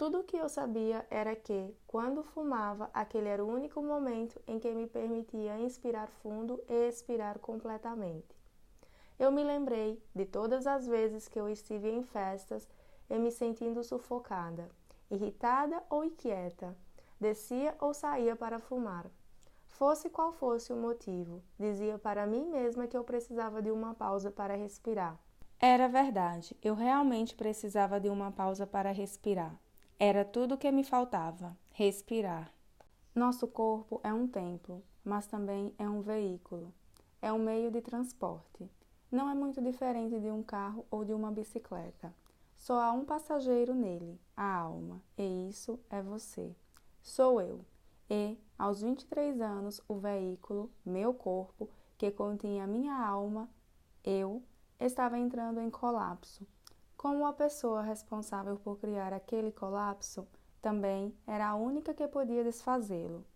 Tudo o que eu sabia era que, quando fumava, aquele era o único momento em que me permitia inspirar fundo e expirar completamente. Eu me lembrei de todas as vezes que eu estive em festas e me sentindo sufocada, irritada ou inquieta, descia ou saía para fumar. Fosse qual fosse o motivo, dizia para mim mesma que eu precisava de uma pausa para respirar. Era verdade, eu realmente precisava de uma pausa para respirar. Era tudo o que me faltava, respirar. Nosso corpo é um templo, mas também é um veículo. É um meio de transporte. Não é muito diferente de um carro ou de uma bicicleta. Só há um passageiro nele, a alma, e isso é você. Sou eu. E, aos 23 anos, o veículo, meu corpo, que continha minha alma, eu, estava entrando em colapso. Como a pessoa responsável por criar aquele colapso, também era a única que podia desfazê-lo.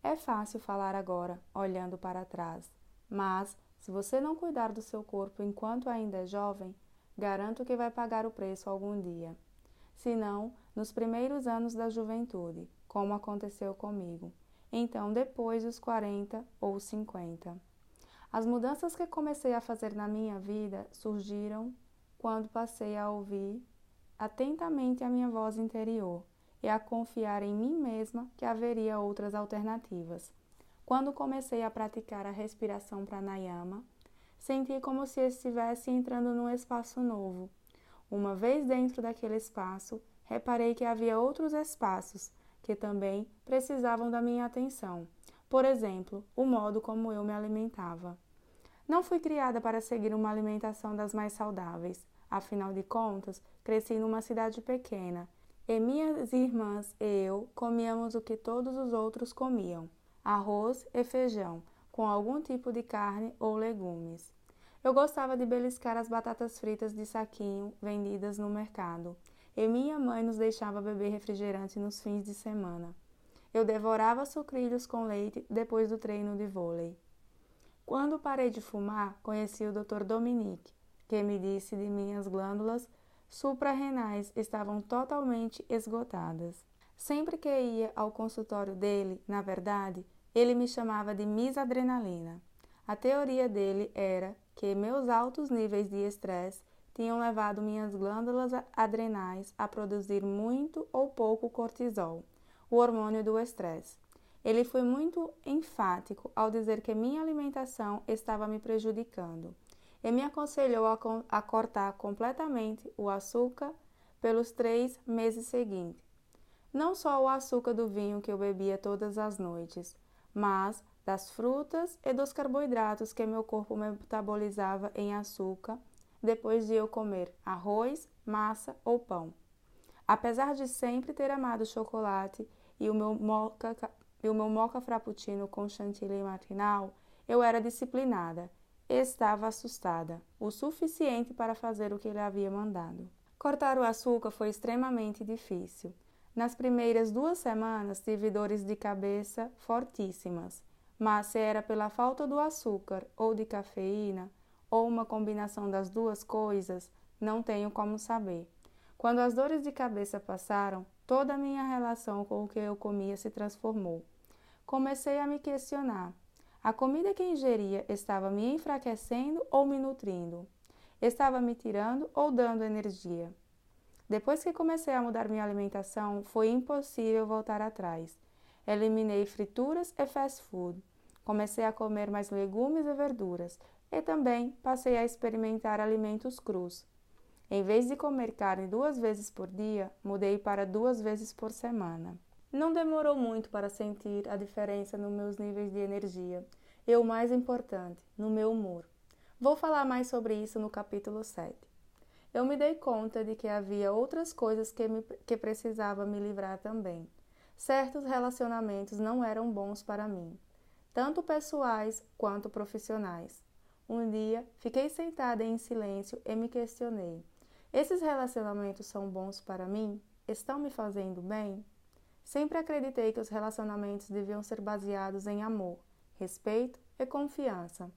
É fácil falar agora, olhando para trás, mas, se você não cuidar do seu corpo enquanto ainda é jovem, garanto que vai pagar o preço algum dia. Se não, nos primeiros anos da juventude, como aconteceu comigo. Então, depois dos 40 ou 50. As mudanças que comecei a fazer na minha vida surgiram quando passei a ouvir atentamente a minha voz interior e a confiar em mim mesma que haveria outras alternativas. Quando comecei a praticar a respiração pranayama, senti como se estivesse entrando num espaço novo. Uma vez dentro daquele espaço, reparei que havia outros espaços que também precisavam da minha atenção. Por exemplo, o modo como eu me alimentava. Não fui criada para seguir uma alimentação das mais saudáveis. Afinal de contas, cresci numa cidade pequena e minhas irmãs e eu comíamos o que todos os outros comiam: arroz e feijão, com algum tipo de carne ou legumes. Eu gostava de beliscar as batatas fritas de saquinho vendidas no mercado, e minha mãe nos deixava beber refrigerante nos fins de semana. Eu devorava sucrilhos com leite depois do treino de vôlei. Quando parei de fumar, conheci o Dr. Dominique, que me disse de minhas glândulas suprarrenais estavam totalmente esgotadas. Sempre que ia ao consultório dele, na verdade, ele me chamava de Miss Adrenalina. A teoria dele era que meus altos níveis de estresse tinham levado minhas glândulas adrenais a produzir muito ou pouco cortisol, o hormônio do estresse. Ele foi muito enfático ao dizer que minha alimentação estava me prejudicando e me aconselhou a cortar completamente o açúcar pelos 3 meses seguintes. Não só o açúcar do vinho que eu bebia todas as noites, mas das frutas e dos carboidratos que meu corpo metabolizava em açúcar depois de eu comer arroz, massa ou pão. Apesar de sempre ter amado chocolate e o meu mocha frappuccino com chantilly matinal, eu era disciplinada e estava assustada, o suficiente para fazer o que ele havia mandado. Cortar o açúcar foi extremamente difícil. Nas primeiras 2 semanas tive dores de cabeça fortíssimas, mas se era pela falta do açúcar ou de cafeína, ou uma combinação das duas coisas, não tenho como saber. Quando as dores de cabeça passaram, toda a minha relação com o que eu comia se transformou. Comecei a me questionar. A comida que ingeria estava me enfraquecendo ou me nutrindo? Estava me tirando ou dando energia? Depois que comecei a mudar minha alimentação, foi impossível voltar atrás. Eliminei frituras e fast food. Comecei a comer mais legumes e verduras e também passei a experimentar alimentos crus. Em vez de comer carne 2 vezes por dia, mudei para 2 vezes por semana. Não demorou muito para sentir a diferença nos meus níveis de energia e, o mais importante, no meu humor. Vou falar mais sobre isso no capítulo 7. Eu me dei conta de que havia outras coisas que precisava me livrar também. Certos relacionamentos não eram bons para mim, tanto pessoais quanto profissionais. Um dia, fiquei sentada em silêncio e me questionei. Esses relacionamentos são bons para mim? Estão me fazendo bem? Sempre acreditei que os relacionamentos deviam ser baseados em amor, respeito e confiança.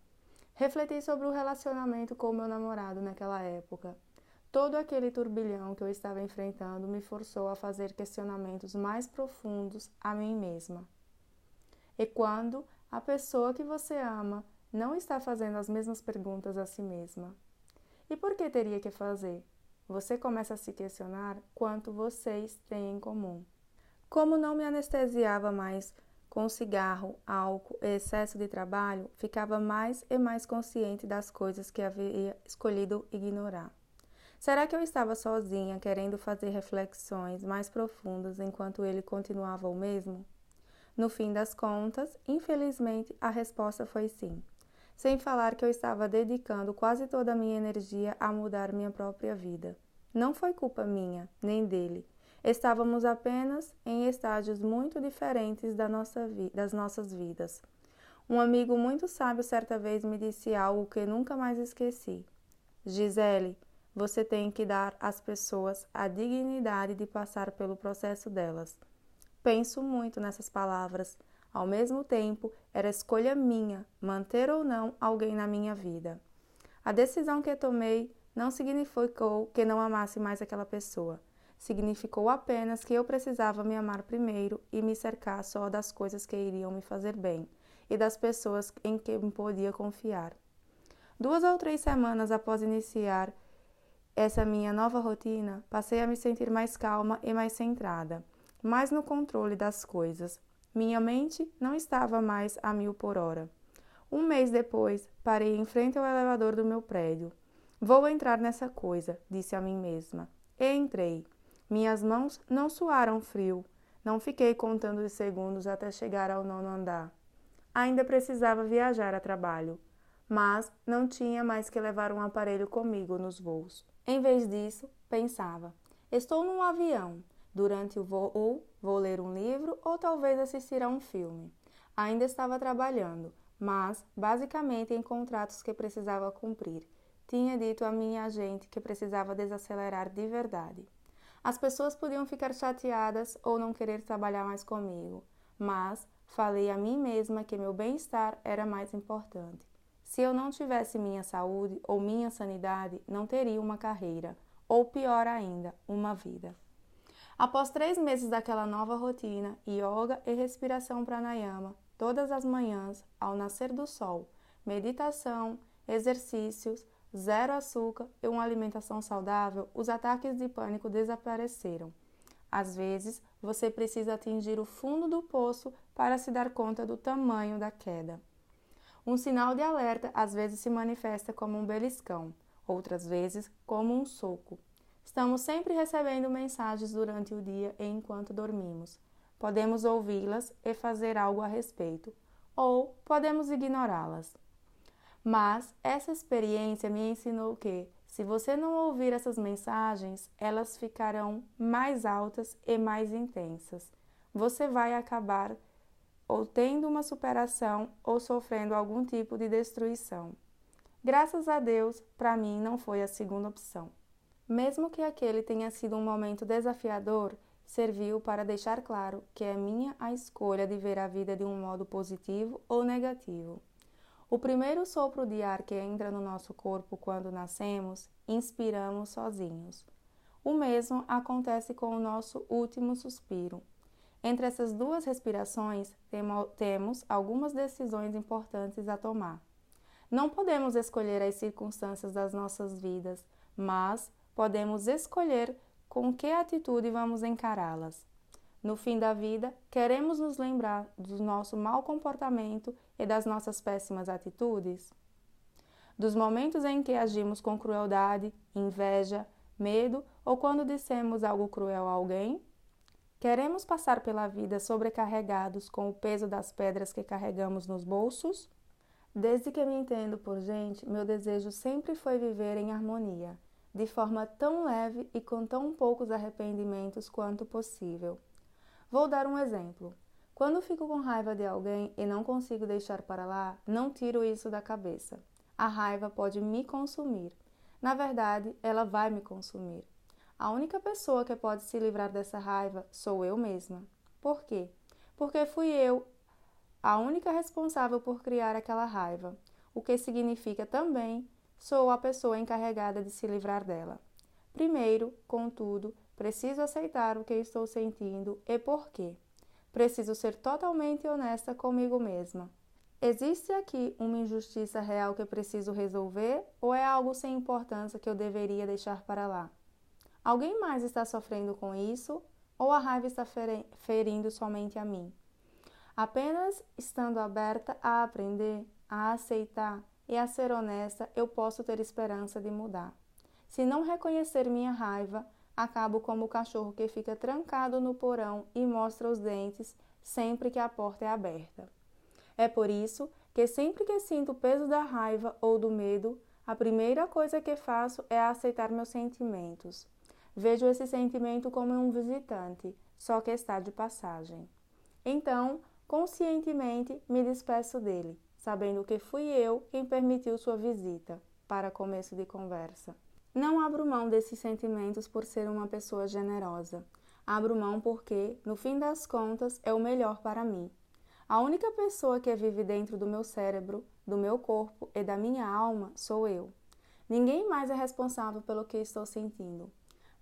Refleti sobre o relacionamento com o meu namorado naquela época. Todo aquele turbilhão que eu estava enfrentando me forçou a fazer questionamentos mais profundos a mim mesma. E quando a pessoa que você ama não está fazendo as mesmas perguntas a si mesma? E por que teria que fazer? Você começa a se questionar quanto vocês têm em comum. Como não me anestesiava mais com cigarro, álcool e excesso de trabalho, ficava mais e mais consciente das coisas que havia escolhido ignorar. Será que eu estava sozinha, querendo fazer reflexões mais profundas enquanto ele continuava o mesmo? No fim das contas, infelizmente, a resposta foi sim. Sem falar que eu estava dedicando quase toda a minha energia a mudar minha própria vida. Não foi culpa minha, nem dele. Estávamos apenas em estágios muito diferentes das nossas vidas. Um amigo muito sábio certa vez me disse algo que nunca mais esqueci. Gisele, você tem que dar às pessoas a dignidade de passar pelo processo delas. Penso muito nessas palavras. Ao mesmo tempo, era escolha minha manter ou não alguém na minha vida. A decisão que tomei não significou que não amasse mais aquela pessoa. Significou apenas que eu precisava me amar primeiro e me cercar só das coisas que iriam me fazer bem e das pessoas em que me podia confiar. 2 ou 3 semanas após iniciar essa minha nova rotina, passei a me sentir mais calma e mais centrada, mais no controle das coisas. Minha mente não estava mais a 1000 por hora. Um mês depois, parei em frente ao elevador do meu prédio. Vou entrar nessa coisa, disse a mim mesma. E entrei. Minhas mãos não suaram frio. Não fiquei contando os segundos até chegar ao 9º andar. Ainda precisava viajar a trabalho, mas não tinha mais que levar um aparelho comigo nos voos. Em vez disso, pensava, estou num avião. Durante o voo, vou ler um livro ou talvez assistir a um filme. Ainda estava trabalhando, mas basicamente em contratos que precisava cumprir. Tinha dito à minha agente que precisava desacelerar de verdade. As pessoas podiam ficar chateadas ou não querer trabalhar mais comigo, mas falei a mim mesma que meu bem-estar era mais importante. Se eu não tivesse minha saúde ou minha sanidade, não teria uma carreira, ou pior ainda, uma vida. Após 3 meses daquela nova rotina, yoga e respiração pranayama, todas as manhãs, ao nascer do sol, meditação, exercícios, zero açúcar e uma alimentação saudável, os ataques de pânico desapareceram. Às vezes, você precisa atingir o fundo do poço para se dar conta do tamanho da queda. Um sinal de alerta às vezes se manifesta como um beliscão, outras vezes como um soco. Estamos sempre recebendo mensagens durante o dia e enquanto dormimos. Podemos ouvi-las e fazer algo a respeito, ou podemos ignorá-las. Mas essa experiência me ensinou que, se você não ouvir essas mensagens, elas ficarão mais altas e mais intensas. Você vai acabar ou tendo uma superação ou sofrendo algum tipo de destruição. Graças a Deus, para mim não foi a segunda opção. Mesmo que aquele tenha sido um momento desafiador, serviu para deixar claro que é minha a escolha de ver a vida de um modo positivo ou negativo. O primeiro sopro de ar que entra no nosso corpo quando nascemos, inspiramos sozinhos. O mesmo acontece com o nosso último suspiro. Entre essas duas respirações, temos algumas decisões importantes a tomar. Não podemos escolher as circunstâncias das nossas vidas, mas podemos escolher com que atitude vamos encará-las. No fim da vida, queremos nos lembrar do nosso mau comportamento e das nossas péssimas atitudes? Dos momentos em que agimos com crueldade, inveja, medo ou quando dissemos algo cruel a alguém? Queremos passar pela vida sobrecarregados com o peso das pedras que carregamos nos bolsos? Desde que me entendo por gente, meu desejo sempre foi viver em harmonia, de forma tão leve e com tão poucos arrependimentos quanto possível. Vou dar um exemplo. Quando fico com raiva de alguém e não consigo deixar para lá, não tiro isso da cabeça. A raiva pode me consumir. Na verdade, ela vai me consumir. A única pessoa que pode se livrar dessa raiva sou eu mesma. Por quê? Porque fui eu a única responsável por criar aquela raiva, o que significa também sou a pessoa encarregada de se livrar dela. Primeiro, contudo, preciso aceitar o que estou sentindo e por quê. Preciso ser totalmente honesta comigo mesma. Existe aqui uma injustiça real que preciso resolver ou é algo sem importância que eu deveria deixar para lá? Alguém mais está sofrendo com isso ou a raiva está ferindo somente a mim? Apenas estando aberta a aprender, a aceitar e a ser honesta, eu posso ter esperança de mudar. Se não reconhecer minha raiva, acabo como o cachorro que fica trancado no porão e mostra os dentes sempre que a porta é aberta. É por isso que sempre que sinto o peso da raiva ou do medo, a primeira coisa que faço é aceitar meus sentimentos. Vejo esse sentimento como um visitante, só que está de passagem. Então, conscientemente me despeço dele, sabendo que fui eu quem permitiu sua visita, para começo de conversa. Não abro mão desses sentimentos por ser uma pessoa generosa. Abro mão porque, no fim das contas, é o melhor para mim. A única pessoa que vive dentro do meu cérebro, do meu corpo e da minha alma sou eu. Ninguém mais é responsável pelo que estou sentindo.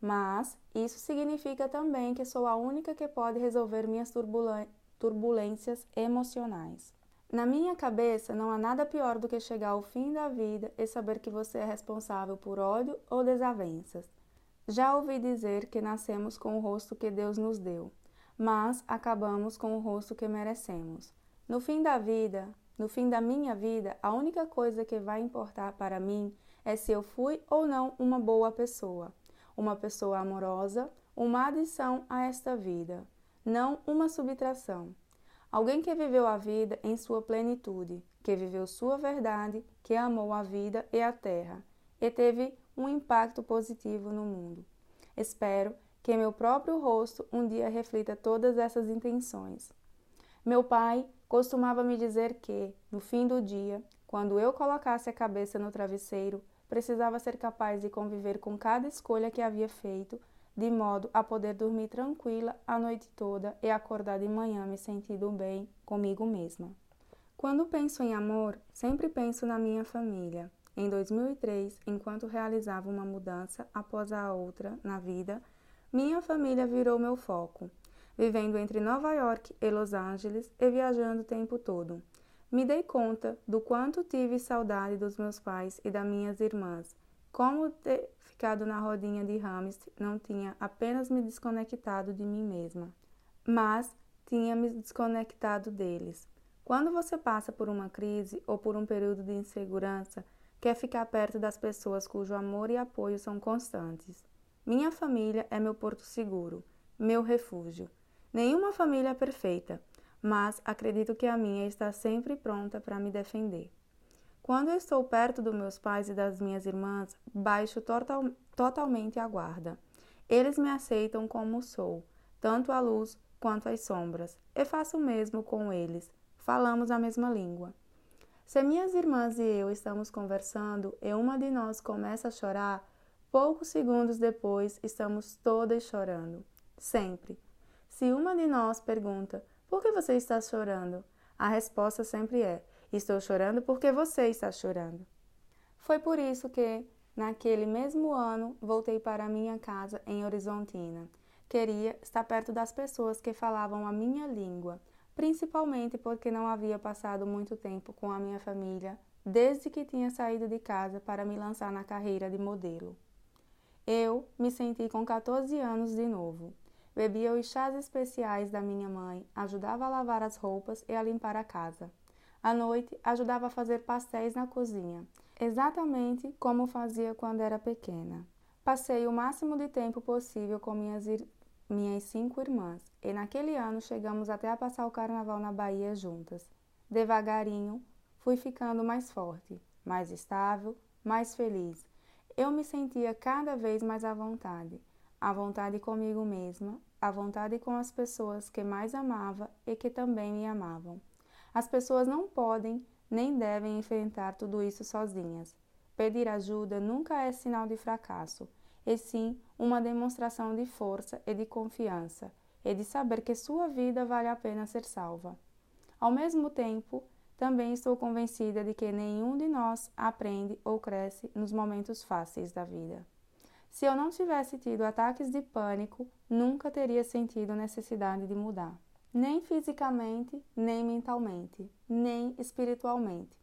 Mas isso significa também que sou a única que pode resolver minhas turbulências emocionais. Na minha cabeça, não há nada pior do que chegar ao fim da vida e saber que você é responsável por ódio ou desavenças. Já ouvi dizer que nascemos com o rosto que Deus nos deu, mas acabamos com o rosto que merecemos. No fim da minha vida, a única coisa que vai importar para mim é se eu fui ou não uma boa pessoa, uma pessoa amorosa, uma adição a esta vida, não uma subtração. Alguém que viveu a vida em sua plenitude, que viveu sua verdade, que amou a vida e a terra, e teve um impacto positivo no mundo. Espero que meu próprio rosto um dia reflita todas essas intenções. Meu pai costumava me dizer que, no fim do dia, quando eu colocasse a cabeça no travesseiro, precisava ser capaz de conviver com cada escolha que havia feito, de modo a poder dormir tranquila a noite toda e acordar de manhã me sentindo bem comigo mesma. Quando penso em amor, sempre penso na minha família. Em 2003, enquanto realizava uma mudança após a outra na vida, minha família virou meu foco. Vivendo entre Nova York e Los Angeles e viajando o tempo todo. Me dei conta do quanto tive saudade dos meus pais e das minhas irmãs. Como ter ficado na rodinha de hamster não tinha apenas me desconectado de mim mesma, mas tinha me desconectado deles. Quando você passa por uma crise ou por um período de insegurança, quer ficar perto das pessoas cujo amor e apoio são constantes. Minha família é meu porto seguro, meu refúgio. Nenhuma família é perfeita, mas acredito que a minha está sempre pronta para me defender. Quando eu estou perto dos meus pais e das minhas irmãs, baixo totalmente a guarda. Eles me aceitam como sou, tanto a luz quanto as sombras, e faço o mesmo com eles. Falamos a mesma língua. Se minhas irmãs e eu estamos conversando e uma de nós começa a chorar, poucos segundos depois estamos todas chorando. Sempre. Se uma de nós pergunta: por que você está chorando? A resposta sempre é: estou chorando porque você está chorando. Foi por isso que, naquele mesmo ano, voltei para minha casa em Horizontina. Queria estar perto das pessoas que falavam a minha língua, principalmente porque não havia passado muito tempo com a minha família desde que tinha saído de casa para me lançar na carreira de modelo. Eu me senti com 14 anos de novo. Bebia os chás especiais da minha mãe, ajudava a lavar as roupas e a limpar a casa. À noite, ajudava a fazer pastéis na cozinha, exatamente como fazia quando era pequena. Passei o máximo de tempo possível com minhas 5 irmãs, e naquele ano chegamos até a passar o carnaval na Bahia juntas. Devagarinho, fui ficando mais forte, mais estável, mais feliz. Eu me sentia cada vez mais à vontade comigo mesma, à vontade com as pessoas que mais amava e que também me amavam. As pessoas não podem nem devem enfrentar tudo isso sozinhas. Pedir ajuda nunca é sinal de fracasso, e sim uma demonstração de força e de confiança, e de saber que sua vida vale a pena ser salva. Ao mesmo tempo, também estou convencida de que nenhum de nós aprende ou cresce nos momentos fáceis da vida. Se eu não tivesse tido ataques de pânico, nunca teria sentido necessidade de mudar. Nem fisicamente, nem mentalmente, nem espiritualmente.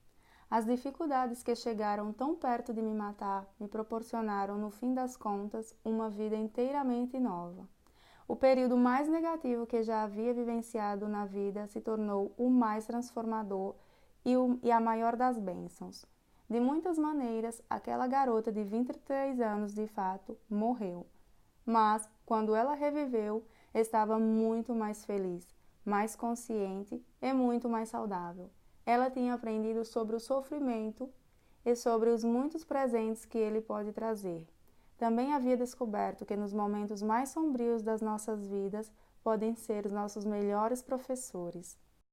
As dificuldades que chegaram tão perto de me matar me proporcionaram, no fim das contas, uma vida inteiramente nova. O período mais negativo que já havia vivenciado na vida se tornou o mais transformador e a maior das bênçãos. De muitas maneiras, aquela garota de 23 anos, de fato, morreu. Mas, quando ela reviveu, estava muito mais feliz, mais consciente e muito mais saudável. Ela tinha aprendido sobre o sofrimento e sobre os muitos presentes que ele pode trazer. Também havia descoberto que nos momentos mais sombrios das nossas vidas podem ser os nossos melhores professores.